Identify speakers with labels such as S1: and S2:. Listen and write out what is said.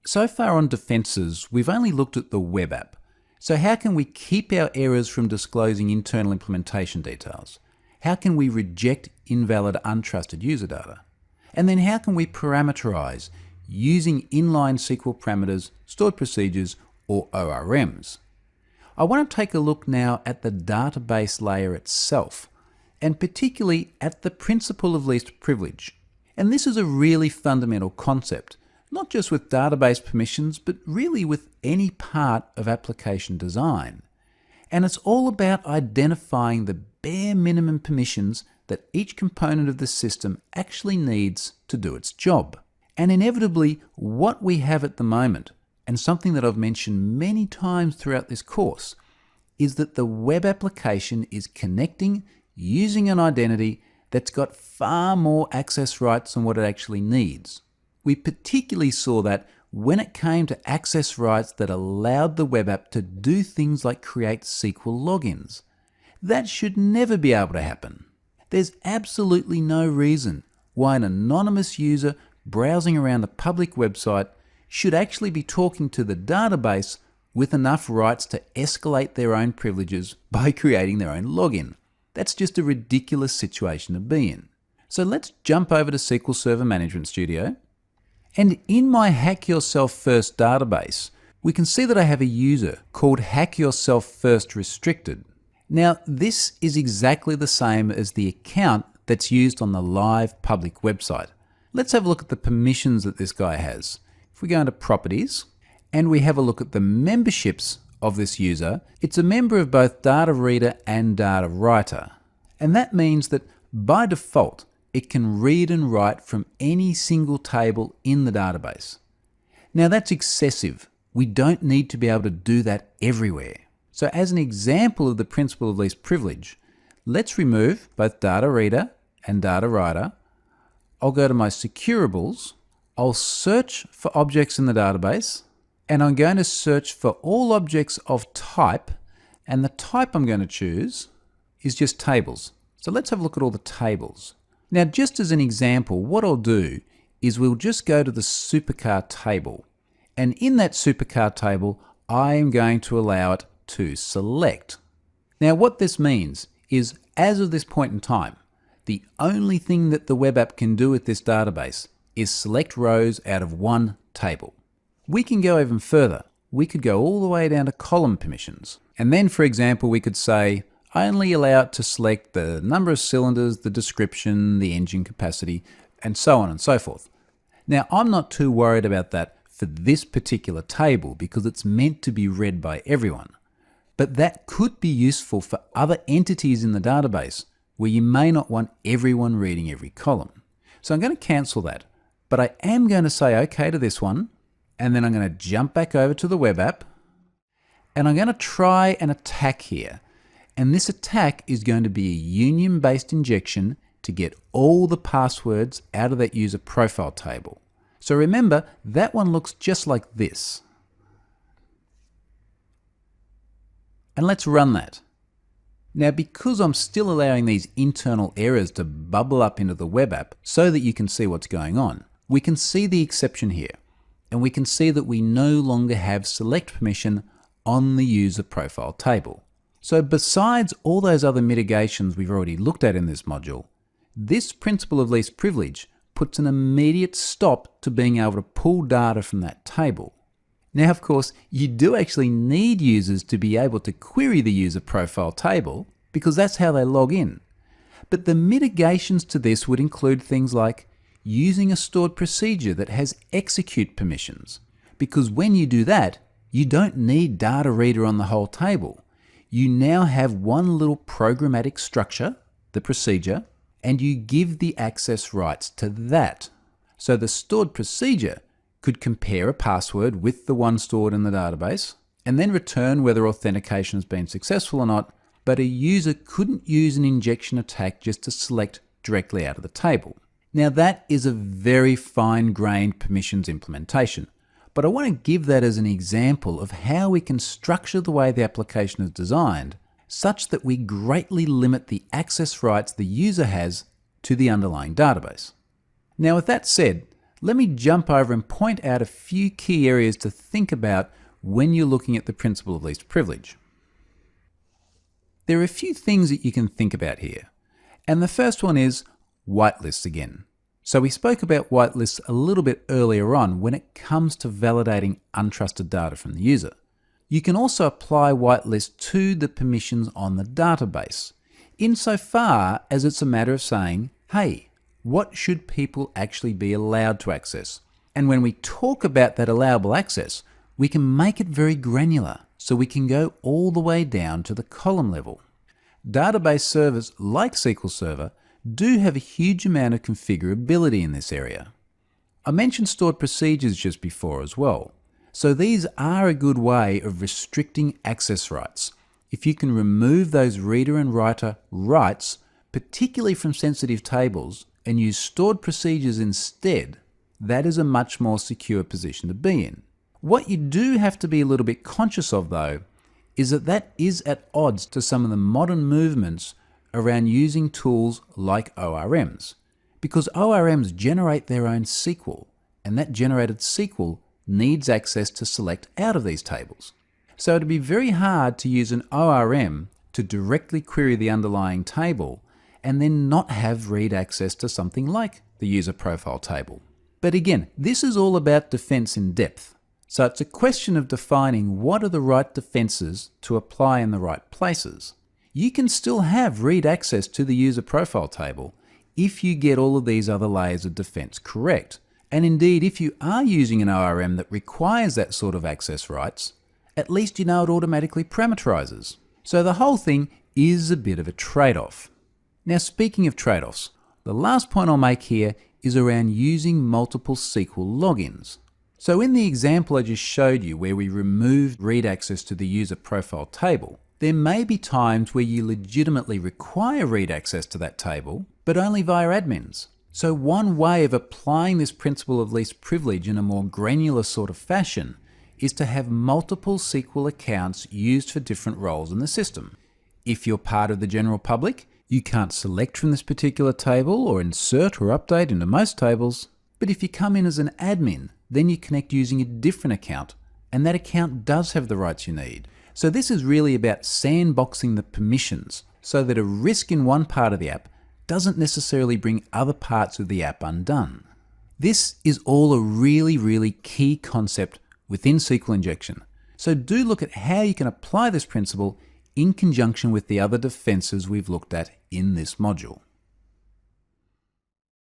S1: So far on defenses, we've only looked at the web app. So how can we keep our errors from disclosing internal implementation details? How can we reject invalid, untrusted user data? And then how can we parameterize using inline SQL parameters, stored procedures, or ORMs? I want to take a look now at the database layer itself, and particularly at the principle of least privilege. And this is a really fundamental concept, not just with database permissions, but really with any part of application design. And it's all about identifying the bare minimum permissions that each component of the system actually needs to do its job. And inevitably, what we have at the moment, and something that I've mentioned many times throughout this course, is that the web application is connecting using an identity that's got far more access rights than what it actually needs. We particularly saw that when it came to access rights that allowed the web app to do things like create SQL logins. That should never be able to happen. There's absolutely no reason why an anonymous user browsing around a public website should actually be talking to the database with enough rights to escalate their own privileges by creating their own login. That's just a ridiculous situation to be in. So let's jump over to SQL Server Management Studio. And in my Hack Yourself First database, we can see that I have a user called Hack Yourself First Restricted. Now, this is exactly the same as the account that's used on the live public website. Let's have a look at the permissions that this guy has. If we go into Properties, and we have a look at the memberships of this user, it's a member of both Data Reader and Data Writer. And that means that by default, it can read and write from any single table in the database. Now that's excessive. We don't need to be able to do that everywhere. So as an example of the principle of least privilege, let's remove both Data Reader and Data Writer. I'll go to my securables. I'll search for objects in the database, and I'm going to search for all objects of type, and the type I'm going to choose is just tables. So let's have a look at all the tables. Now, just as an example, what I'll do is we'll just go to the supercar table. And in that supercar table, I am going to allow it to select. Now, what this means is, as of this point in time, the only thing that the web app can do with this database is select rows out of one table. We can go even further. We could go all the way down to column permissions. And then, for example, we could say, I only allow it to select the number of cylinders, the description, the engine capacity, and so on and so forth. Now, I'm not too worried about that for this particular table because it's meant to be read by everyone. But that could be useful for other entities in the database where you may not want everyone reading every column. So I'm going to cancel that, but I am going to say OK to this one, and then I'm going to jump back over to the web app, and I'm going to try an attack here. And this attack is going to be a union-based injection to get all the passwords out of that user profile table. So remember, that one looks just like this. And let's run that. Now, because I'm still allowing these internal errors to bubble up into the web app so that you can see what's going on, we can see the exception here. And we can see that we no longer have select permission on the user profile table. So besides all those other mitigations we've already looked at in this module, this principle of least privilege puts an immediate stop to being able to pull data from that table. Now, of course, you do actually need users to be able to query the user profile table because that's how they log in. But the mitigations to this would include things like using a stored procedure that has execute permissions, because when you do that, you don't need Data Reader on the whole table. You now have one little programmatic structure, the procedure, and you give the access rights to that. So the stored procedure could compare a password with the one stored in the database and then return whether authentication has been successful or not, but a user couldn't use an injection attack just to select directly out of the table. Now that is a very fine-grained permissions implementation, but I want to give that as an example of how we can structure the way the application is designed such that we greatly limit the access rights the user has to the underlying database. Now with that said, let me jump over and point out a few key areas to think about when you're looking at the principle of least privilege. There are a few things that you can think about here. And the first one is whitelists again. So we spoke about whitelists a little bit earlier on when it comes to validating untrusted data from the user. You can also apply whitelists to the permissions on the database, insofar as it's a matter of saying, hey, what should people actually be allowed to access? And when we talk about that allowable access, we can make it very granular, so we can go all the way down to the column level. Database servers like SQL Server do have a huge amount of configurability in this area. I mentioned stored procedures just before as well. So these are a good way of restricting access rights. If you can remove those reader and writer rights, particularly from sensitive tables, and use stored procedures instead, that is a much more secure position to be in. What you do have to be a little bit conscious of though, is that that is at odds to some of the modern movements around using tools like ORMs, because ORMs generate their own SQL, and that generated SQL needs access to select out of these tables. So it'd be very hard to use an ORM to directly query the underlying table and then not have read access to something like the user profile table. But again, this is all about defense in depth. So it's a question of defining what are the right defenses to apply in the right places. You can still have read access to the user profile table if you get all of these other layers of defense correct. And indeed, if you are using an ORM that requires that sort of access rights, at least you know it automatically parameterizes. So the whole thing is a bit of a trade-off. Now, speaking of trade-offs, the last point I'll make here is around using multiple SQL logins. So in the example I just showed you where we removed read access to the user profile table, there may be times where you legitimately require read access to that table, but only via admins. So one way of applying this principle of least privilege in a more granular sort of fashion is to have multiple SQL accounts used for different roles in the system. If you're part of the general public, you can't select from this particular table or insert or update into most tables, but if you come in as an admin, then you connect using a different account, and that account does have the rights you need. So this is really about sandboxing the permissions so that a risk in one part of the app doesn't necessarily bring other parts of the app undone. This is all a really, really key concept within SQL injection. So do look at how you can apply this principle in conjunction with the other defenses we've looked at in this module.